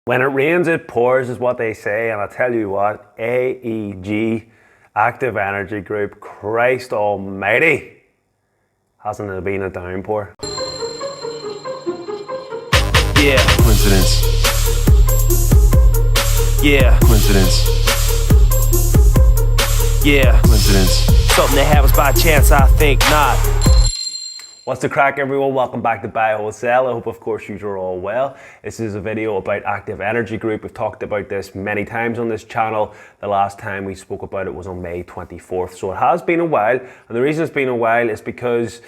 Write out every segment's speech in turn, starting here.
When it rains, it pours is what they say, and I tell you what, AEG, Active Energy Group, Christ almighty, hasn't it been a downpour? Yeah. Coincidence. Yeah. Coincidence. Yeah. Coincidence. Something that happens by chance, I think not. What's the crack, everyone? Welcome back to Buy Wholesale. I hope, of course, you are all well. This is a video about Active Energy Group. We've talked about this many times on this channel. The last time we spoke about it was on May 24th, so it has been a while. And the reason it's been a while is because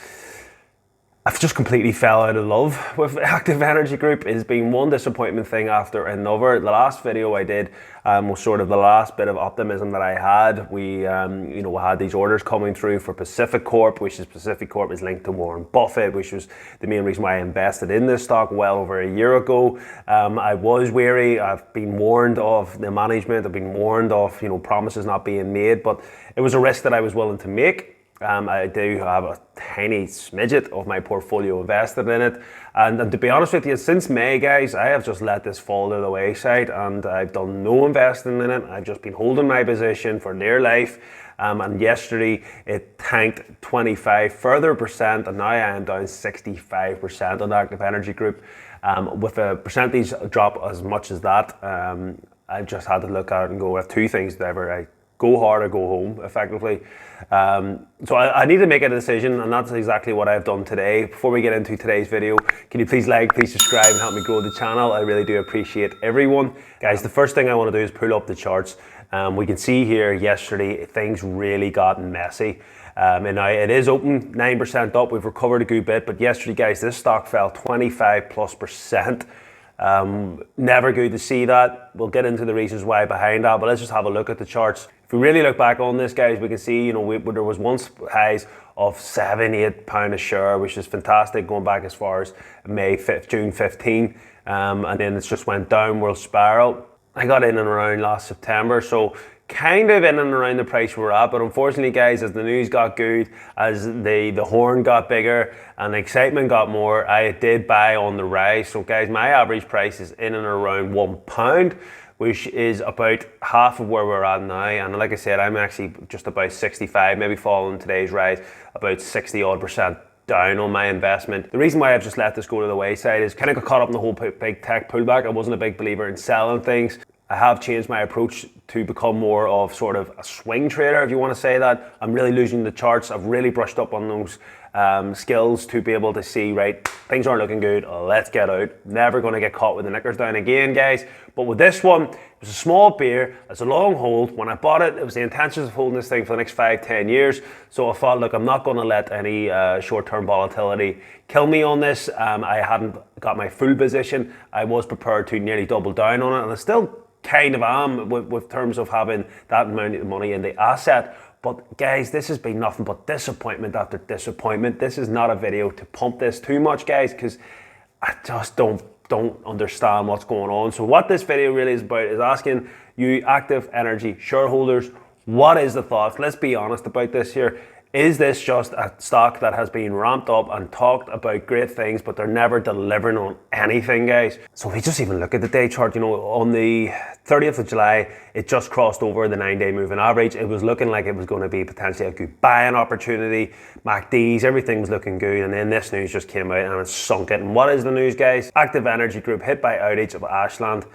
I've just completely fell out of love with Active Energy Group. It's been one disappointment thing after another. The last video I did was sort of the last bit of optimism that I had. We had these orders coming through for Pacific Corp, which is Pacific Corp is linked to Warren Buffett, which was the main reason why I invested in this stock well over a year ago. I was wary. I've been warned of the management. I've been warned of promises not being made, but it was a risk that I was willing to make. I do have a tiny smidget of my portfolio invested in it, and to be honest with you, since May, guys, I have just let this fall to the wayside, and I've done no investing in it. I've just been holding my position for dear life, and yesterday it tanked 25 further percent, and now I am down 65% on Active Energy Group. With a percentage drop as much as that, I just had to look at it and go, I have two things whenever I go hard or go home, effectively. So I need to make a decision, and that's exactly what I've done today. Before we get into today's video, can you please please subscribe and help me grow the channel? I really do appreciate everyone. Guys, the first thing I want to do is pull up the charts. We can see here yesterday, things really got messy. And now it is open 9% up. We've recovered a good bit, but yesterday, guys, this stock fell 25+%. Never good to see that. We'll get into the reasons why behind that, but let's just have a look at the charts. If we really look back on this, guys, we can see, there was once highs of £7-8 a share, which is fantastic, going back as far as June 15, and then it's just went downward spiral. I got in and around last September, so kind of in and around the price we're at, but unfortunately, guys, as the news got good, as the horn got bigger and the excitement got more, I did buy on the rise. So guys, my average price is in and around £1, which is about half of where we're at now. And like I said, I'm actually just about 65, maybe following today's rise, about 60 odd percent down on my investment. The reason why I've just let this go to the wayside is kind of got caught up in the whole big tech pullback. I wasn't a big believer in selling things. I have changed my approach to become more of sort of a swing trader, if you want to say that. I'm really losing the charts. I've really brushed up on those skills to be able to see, right, things aren't looking good, let's get out. Never going to get caught with the knickers down again, guys. But with this one, it was a small beer, it's a long hold. When I bought it, it was the intention of holding this thing for the next 5-10 years. So I thought, look, I'm not going to let any short-term volatility kill me on this. I hadn't got my full position. I was prepared to nearly double down on it, and I still kind of am with terms of having that amount of money in the asset. But guys, this has been nothing but disappointment after disappointment. This is not a video to pump this too much, guys, because I just don't understand what's going on. So what this video really is about is asking you Active Energy shareholders, what is the thoughts? Let's be honest about this here. Is this just a stock that has been ramped up and talked about great things, but they're never delivering on anything, guys? So if we just even look at the day chart, on the 30th of July, it just crossed over the 9-day moving average. It was looking like it was going to be potentially a good buying opportunity. MACDs, everything was looking good, and then this news just came out and it sunk it. And what is the news, guys? Active Energy Group hit by outage of Ashland.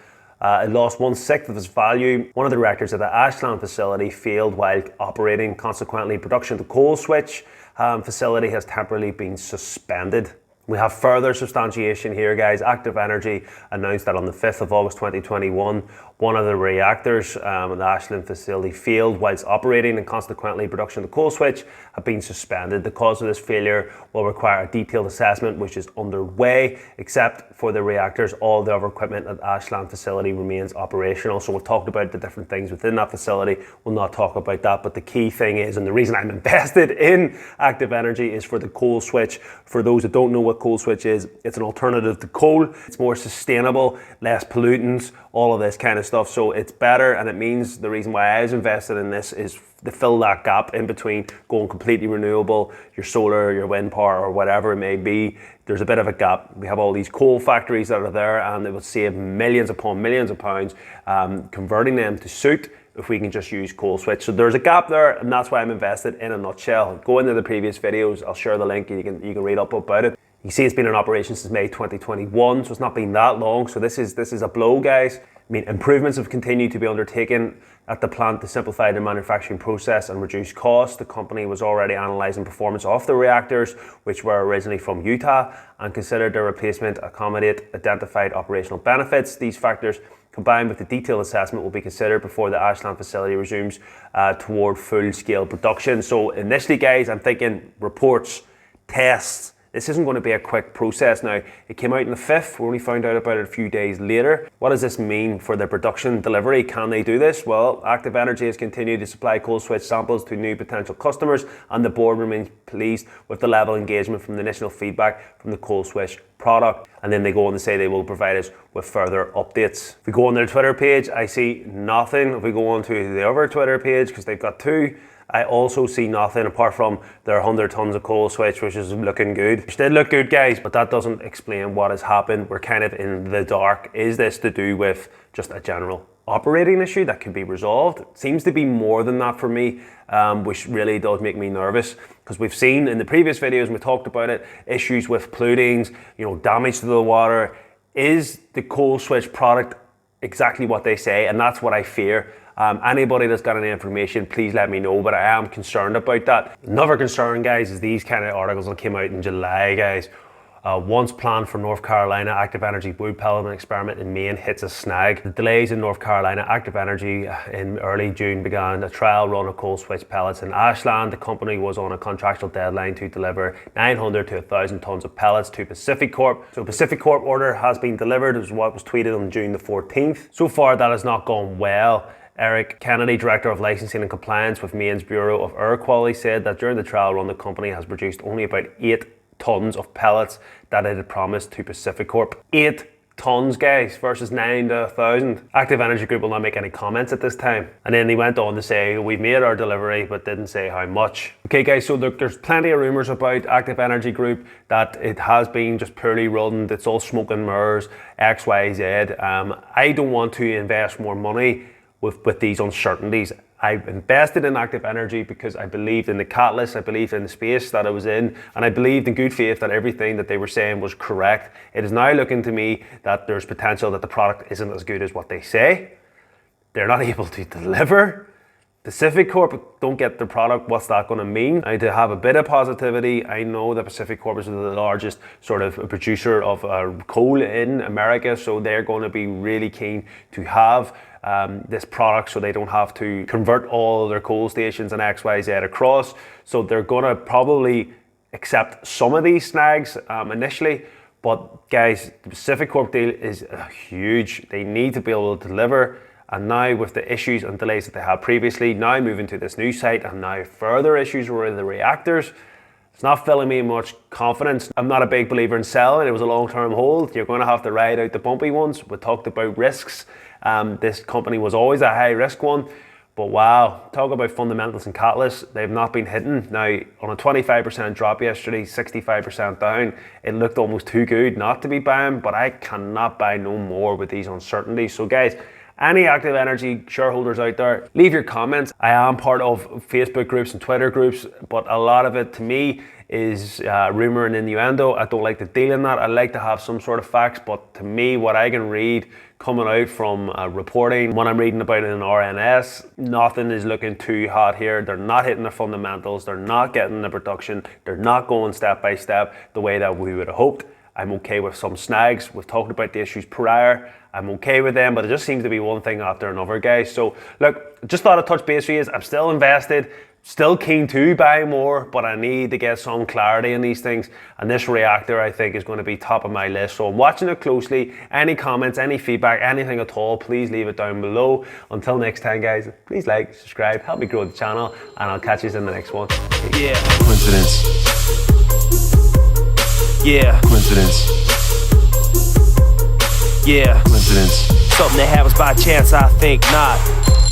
It lost 1/6 of its value. One of the reactors at the Ashland facility failed while operating. Consequently, production at the Coalswitch facility has temporarily been suspended. We have further substantiation here, guys. Active Energy announced that on the 5th of August 2021, one of the reactors at the Ashland facility failed whilst operating, and consequently production of the Coalswitch have been suspended. The cause of this failure will require a detailed assessment, which is underway. Except for the reactors, all the other equipment at the Ashland facility remains operational. So we've talked about the different things within that facility. We'll not talk about that, but the key thing is, and the reason I'm invested in Active Energy, is for the Coalswitch. For those that don't know what what Coalswitch is. It's an alternative to coal. It's more sustainable, less pollutants, all of this kind of stuff. So it's better, and it means the reason why I was invested in this is to fill that gap in between going completely renewable, your solar, your wind power, or whatever it may be. There's a bit of a gap. We have all these coal factories that are there, and it will save millions upon millions of pounds converting them to suit if we can just use Coalswitch. So there's a gap there, and that's why I'm invested in a nutshell. Go into the previous videos, I'll share the link, and you can read up about it. You see it's been in operation since May 2021, so it's not been that long. So this is a blow, guys. I mean, improvements have continued to be undertaken at the plant to simplify the manufacturing process and reduce costs. The company was already analysing performance of the reactors, which were originally from Utah, and considered their replacement accommodate identified operational benefits. These factors, combined with the detailed assessment, will be considered before the Ashland facility resumes toward full-scale production. So initially, guys, I'm thinking reports, tests. This isn't going to be a quick process now. It came out on the 5th. We only found out about it a few days later. What does this mean for their production delivery? Can they do this? Well, Active Energy has continued to supply Coalswitch samples to new potential customers, and the board remains pleased with the level of engagement from the initial feedback from the Coalswitch product. And then they go on to say they will provide us with further updates. If we go on their Twitter page, I see nothing. If we go on to the other Twitter page, because they've got two, I also see nothing apart from their 100 tons of Coalswitch, which is looking good. Which did look good, guys, but that doesn't explain what has happened. We're kind of in the dark. Is this to do with just a general operating issue that can be resolved? It seems to be more than that for me, which really does make me nervous, because we've seen in the previous videos, and we talked about it, issues with pollutings, damage to the water. Is the Coalswitch product exactly what they say? And that's what I fear. Anybody that's got any information, please let me know, but I am concerned about that. Another concern, guys, is these kind of articles that came out in July, guys. Once planned for North Carolina, Active Energy wood pellet experiment in Maine hits a snag. The delays in North Carolina, Active Energy in early June began a trial run of Coalswitch pellets in Ashland. The company was on a contractual deadline to deliver 900 to 1,000 tons of pellets to Pacific Corp. So Pacific Corp order has been delivered, is what was tweeted on June the 14th. So far, that has not gone well. Eric Kennedy, Director of Licensing and Compliance with Maine's Bureau of Air Quality, said that during the trial run, the company has produced only about 8 tons of pellets that it had promised to Pacific Corp. 8 tons, guys, versus 9 to 1,000. Active Energy Group will not make any comments at this time. And then they went on to say, we've made our delivery, but didn't say how much. Okay, guys, so there's plenty of rumors about Active Energy Group that it has been just poorly run. It's all smoke and mirrors, X, Y, Z. I don't want to invest more money with these uncertainties. I invested in Active Energy because I believed in the catalyst, I believed in the space that I was in, and I believed in good faith that everything that they were saying was correct. It is now looking to me that there's potential that the product isn't as good as what they say. They're not able to deliver. Pacific Corp don't get the product. What's that going to mean? I to have a bit of positivity. I know that Pacific Corp is the largest sort of producer of coal in America, so they're going to be really keen to have this product, so they don't have to convert all their coal stations and XYZ across. So they're going to probably accept some of these snags initially. But guys, the Pacific Corp deal is huge. They need to be able to deliver. And now with the issues and delays that they had previously, now moving to this new site, and now further issues with the reactors, it's not filling me much confidence. I'm not a big believer in selling. It was a long-term hold. You're going to have to ride out the bumpy ones. We talked about risks. This company was always a high-risk one. But wow, talk about fundamentals and catalysts. They've not been hitting. Now, on a 25% drop yesterday, 65% down, it looked almost too good not to be buying, but I cannot buy no more with these uncertainties. So guys, any Active Energy shareholders out there, leave your comments. I am part of Facebook groups and Twitter groups, but a lot of it to me is rumor and innuendo. I don't like to deal in that. I like to have some sort of facts, but to me, what I can read coming out from reporting, when I'm reading about it in RNS, nothing is looking too hot here. They're not hitting the fundamentals. They're not getting the production. They're not going step by step the way that we would have hoped. I'm okay with some snags. We've talked about the issues prior. I'm okay with them, but it just seems to be one thing after another, guys. So look, just thought I'd touch base with you. I'm still invested, still keen to buy more, but I need to get some clarity in these things. And this reactor, I think, is going to be top of my list. So I'm watching it closely. Any comments, any feedback, anything at all, please leave it down below. Until next time, guys, please like, subscribe, help me grow the channel, and I'll catch you in the next one. Yeah. Coincidence. Yeah. Coincidence. Yeah. Coincidence. Something that happens by chance, I think not.